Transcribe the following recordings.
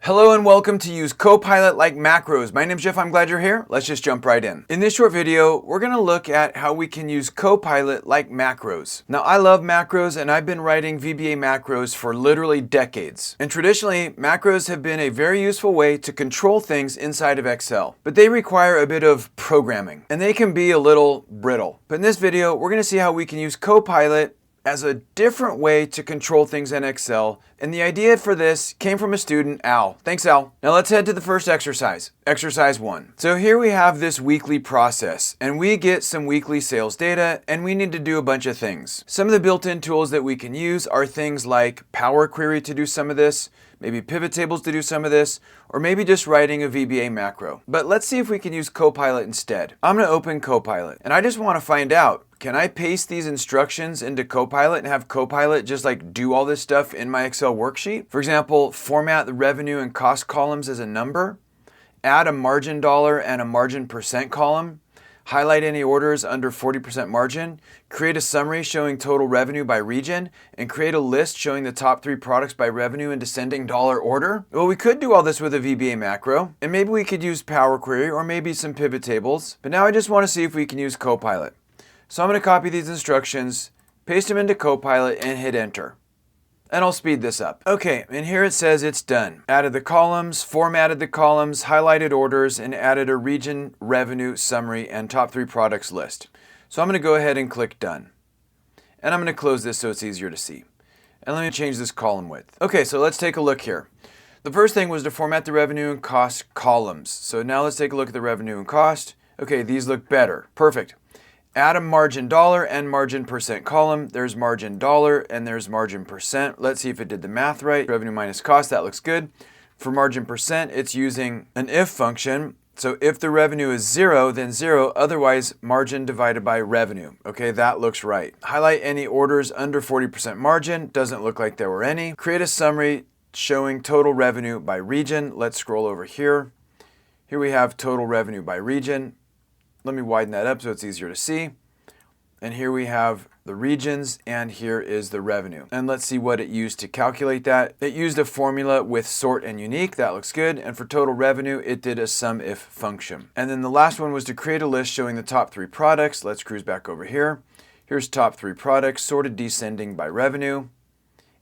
Hello and welcome to Use Copilot like macros. My name's Jeff, I'm glad you're here. Let's just jump right in. In this short video, we're gonna look at how we can use Copilot like macros. Now, I love macros and I've been writing VBA macros for literally decades. And traditionally, macros have been a very useful way to control things inside of Excel. But they require a bit of programming and they can be a little brittle. But in this video, we're gonna see how we can use Copilot as a different way to control things in Excel. And the idea for this came from a student, Al. Thanks, Al. Now let's head to the first exercise, exercise 1. So here we have this weekly process and we get some weekly sales data and we need to do a bunch of things. Some of the built-in tools that we can use are things like Power Query to do some of this, maybe pivot tables to do some of this, or maybe just writing a VBA macro. But let's see if we can use Copilot instead. I'm gonna open Copilot and I just wanna find out, can I paste these instructions into Copilot and have Copilot just like do all this stuff in my Excel worksheet? For example, format the revenue and cost columns as a number, add a margin dollar and a margin percent column, highlight any orders under 40% margin, create a summary showing total revenue by region, and create a list showing the top 3 products by revenue in descending dollar order. Well, we could do all this with a VBA macro, and maybe we could use Power Query or maybe some pivot tables. But now I just want to see if we can use Copilot. So I'm going to copy these instructions, paste them into Copilot, and hit enter. And I'll speed this up. Okay, and here it says it's done. Added the columns, formatted the columns, highlighted orders, and added a region, revenue, summary, and top 3 products list. So I'm going to go ahead and click done. And I'm going to close this so it's easier to see. And let me change this column width. Okay, so let's take a look here. The first thing was to format the revenue and cost columns. So now let's take a look at the revenue and cost. Okay, these look better. Perfect. Add a margin dollar and margin percent column. There's margin dollar and there's margin percent. Let's see if it did the math right. Revenue minus cost, that looks good. For margin percent, it's using an if function. So if the revenue is 0, then 0, otherwise margin divided by revenue. Okay, that looks right. Highlight any orders under 40% margin. Doesn't look like there were any. Create a summary showing total revenue by region. Let's scroll over here. Here we have total revenue by region. Let me widen that up so it's easier to see. And here we have the regions and here is the revenue. And let's see what it used to calculate that. It used a formula with sort and unique. That looks good. And for total revenue, it did a SUMIFS function. And then the last one was to create a list showing the top 3 products. Let's cruise back over here. Here's top 3 products sorted descending by revenue.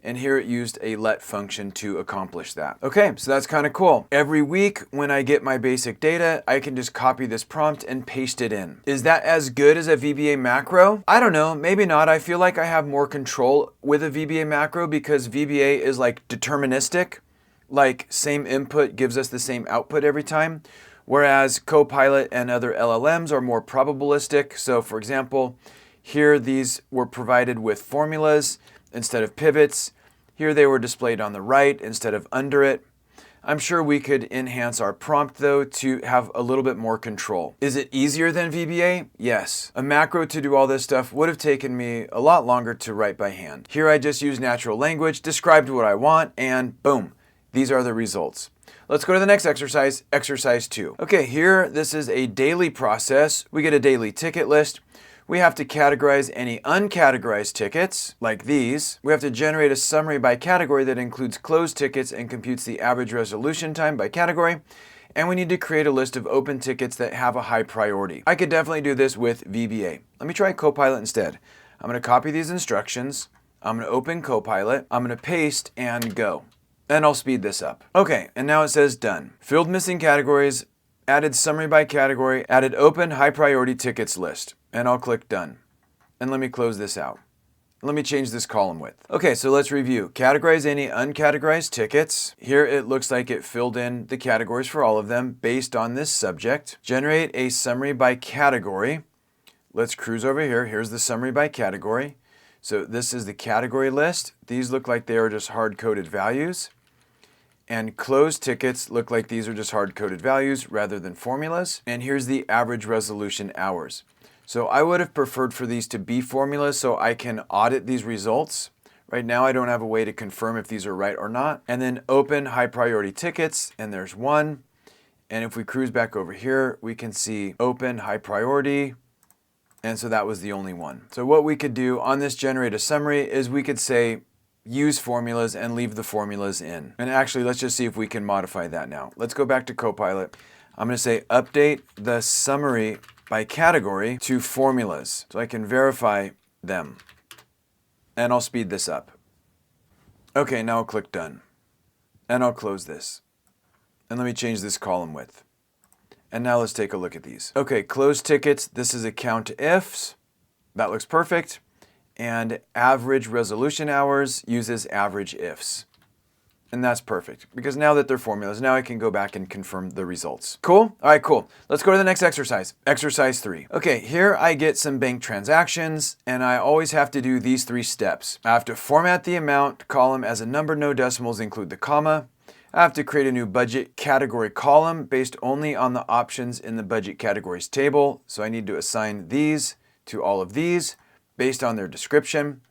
And here it used a let function to accomplish that. Okay, so that's kind of cool. Every week when I get my basic data, I can just copy this prompt and paste it in. Is that as good as a VBA macro? I don't know, maybe not. I feel like I have more control with a VBA macro because VBA is like deterministic, like same input gives us the same output every time. Whereas Copilot and other LLMs are more probabilistic. So for example, here these were provided with formulas instead of pivots. Here they were displayed on the right instead of under it. I'm sure we could enhance our prompt though to have a little bit more control. Is it easier than VBA? Yes. A macro to do all this stuff would have taken me a lot longer to write by hand. Here I just used natural language, described what I want, and boom, these are the results. Let's go to the next exercise, exercise 2. Okay, here this is a daily process. We get a daily ticket list. We have to categorize any uncategorized tickets, like these. We have to generate a summary by category that includes closed tickets and computes the average resolution time by category. And we need to create a list of open tickets that have a high priority. I could definitely do this with VBA. Let me try Copilot instead. I'm going to copy these instructions. I'm going to open Copilot. I'm going to paste and go. And I'll speed this up. Okay, and now it says done. Filled missing categories, added summary by category, added open high priority tickets list. And I'll click done. And let me close this out. Let me change this column width. Okay, so let's review. Categorize any uncategorized tickets. Here it looks like it filled in the categories for all of them based on this subject. Generate a summary by category. Let's cruise over here. Here's the summary by category. So this is the category list. These look like they are just hard-coded values. And closed tickets look like these are just hard-coded values rather than formulas. And here's the average resolution hours. So I would have preferred for these to be formulas so I can audit these results. Right now I don't have a way to confirm if these are right or not. And then open high priority tickets, and there's one. And if we cruise back over here, we can see open high priority. And so that was the only one. So what we could do on this generate a summary is we could say use formulas and leave the formulas in. And actually, let's just see if we can modify that now. Let's go back to Copilot. I'm going to say update the summary by category to formulas so I can verify them. And I'll speed this up. Okay, now I'll click done. And I'll close this. And let me change this column width. And now let's take a look at these. Okay, closed tickets. This is a COUNTIFS. That looks perfect. And average resolution hours uses AVERAGEIFS. And that's perfect because now that they're formulas, now I can go back and confirm the results. Cool? All right, cool. Let's go to the next exercise. Exercise 3. Okay, here I get some bank transactions and I always have to do these 3 steps. I have to format the amount column as a number, no decimals, include the comma. I have to create a new budget category column based only on the options in the budget categories table. So I need to assign these to all of these based on their description.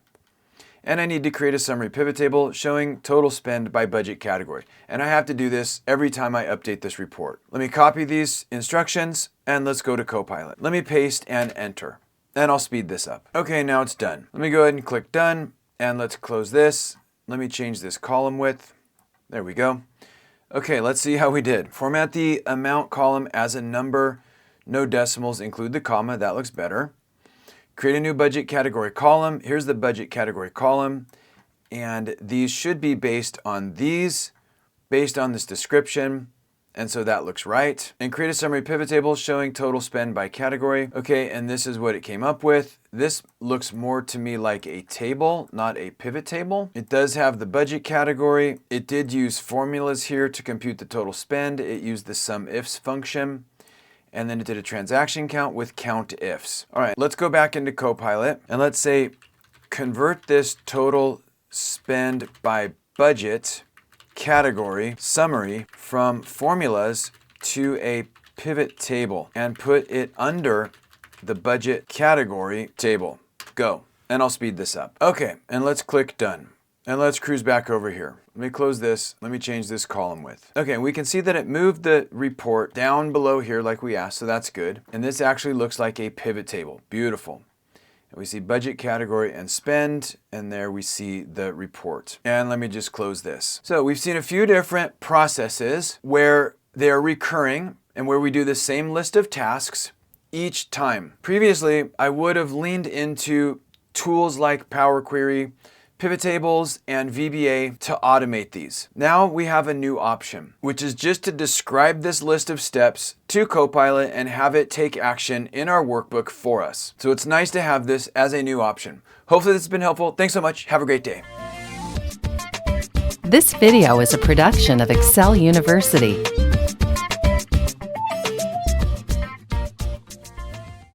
And I need to create a summary pivot table showing total spend by budget category. And I have to do this every time I update this report. Let me copy these instructions and let's go to Copilot. Let me paste and enter. And I'll speed this up. Okay, now it's done. Let me go ahead and click done and let's close this. Let me change this column width. There we go. Okay, let's see how we did. Format the amount column as a number, no decimals, include the comma. That looks better. Create a new budget category column. Here's the budget category column. And these should be based on these, based on this description. And so that looks right. And create a summary pivot table showing total spend by category. Okay, and this is what it came up with. This looks more to me like a table, not a pivot table. It does have the budget category. It did use formulas here to compute the total spend. It used the SUMIFS function. And then it did a transaction count with COUNTIFS. All right, let's go back into Copilot and let's say convert this total spend by budget category summary from formulas to a pivot table and put it under the budget category table. Go. And I'll speed this up. Okay, and let's click done. And let's cruise back over here. Let me close this. Let me change this column width. Okay, we can see that it moved the report down below here like we asked, so that's good. And this actually looks like a pivot table. Beautiful. And we see budget category and spend, and there we see the report. And let me just close this. So we've seen a few different processes where they are recurring and where we do the same list of tasks each time. Previously, I would have leaned into tools like Power Query, pivot tables, and VBA to automate these. Now we have a new option, which is just to describe this list of steps to Copilot and have it take action in our workbook for us. So it's nice to have this as a new option. Hopefully this has been helpful. Thanks so much. Have a great day. This video is a production of Excel University.